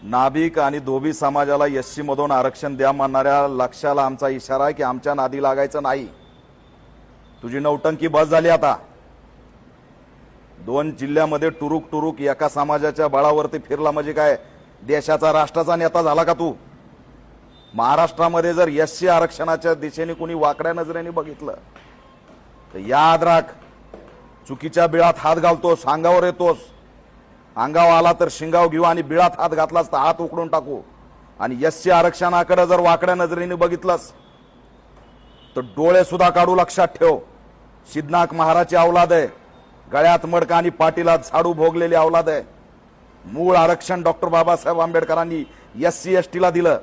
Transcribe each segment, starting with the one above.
नाभिक आणि धोबी समाजाला एससी मधून आरक्षण द्या म्हणणाऱ्या लक्षाला आमचा इशारा आहे की आमच्या नादी लागायचं नाही। तुझी नौटंकी बस झाली आता। 2 जिल्ह्यामध्ये टुरुक टुरुक एका समाजाच्या बळावरती फिरला म्हणजे काय देशाचा राष्ट्राचा नेता झाला का तू? महाराष्ट्रामध्ये जर एससी आरक्षणाच्या दिशेने कुणी वाकड्या नजरेने बघितलं तर याद राख, चुकीच्या बिळात हात घालतोस, अंगावर येतोस। अंगाव आला तर शिंगाव घेऊ आणि बिळात हात घातलास तर हात उकडून टाकू। आणि एससी आरक्षणाकडे जर वाकड्या नजरेने बघितलंस तर डोळे सुद्धा काढू, लक्षात ठेव। सिद्धनाथ महाराजची औलाद आहे, गळ्यात मडका आणि पाठीला झाडू भोगलेली औलाद आहे। मूळ आरक्षण डॉक्टर बाबासाहेब आंबेडकरांनी एससी एसटीला दिलं।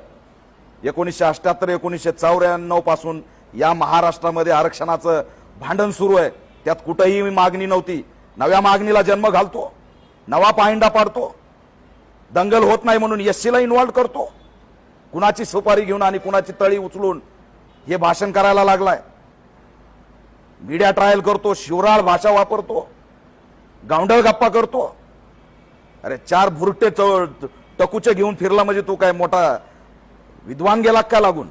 1978 1994 पासून या महाराष्ट्रामध्ये आरक्षणाचं भांडण सुरू आहे। त्यात कुठेही मागणी नव्हती। नव्या मागणीला जन्म घालतो, नवा पायंडा पाडतो, दंगल होत नाही म्हणून एससीला इन्व्हॉल्व करतो। कुणाची सुपारी घेऊन आणि कुणाची तळी उचलून हे भाषण करायला लागलाय। मीडिया ट्रायल करतो, शिवराळ भाषा वापरतो, गावंढळ गप्पा करतो। अरे 4 भुरटे टकुचे घेऊन फिरला म्हणजे तू काय मोठा विद्वान गेला का लागून?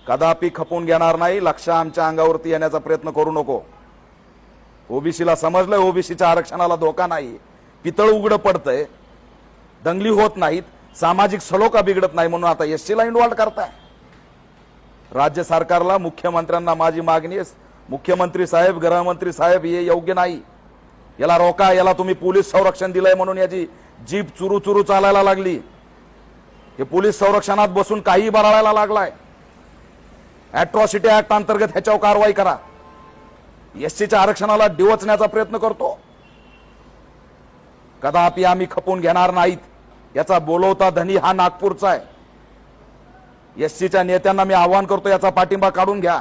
कदापि खपून घेणार नाही। लक्ष आमच्या अंगावरती येण्याचा प्रयत्न करू नको। ओबीसीला समजलंय ओबीसीच्या आरक्षणाला धोका नाही, पितळ उघड पडतंय, दंगली होत नाहीत, सामाजिक सलोखा बिघडत नाही म्हणून आता एससीला इन्व्हॉल्व करताय। राज्य सरकारला, मुख्यमंत्र्यांना माझी मागणी आहे, मुख्यमंत्री साहेब, गृहमंत्री साहेब, हे योग्य नाही। याला रोका। याला तुम्ही पोलीस संरक्षण दिलंय म्हणून याची जीप चुरू चुरू चालायला लागली। हे पोलीस संरक्षणात बसून काही बराळायला लागलाय। अॅट्रॉसिटी ऍक्ट अंतर्गत ह्याच्यावर कारवाई करा। एससीच्या आरक्षणाला डिवचण्याचा प्रयत्न करतो। कदापि आम्ही खपून घेणार नाहीत। याचा बोलवता धनी हा नागपूरचा आहे। एससीच्या नेत्यांना मी आवाहन करतो, याचा पाठिंबा काढून घ्या।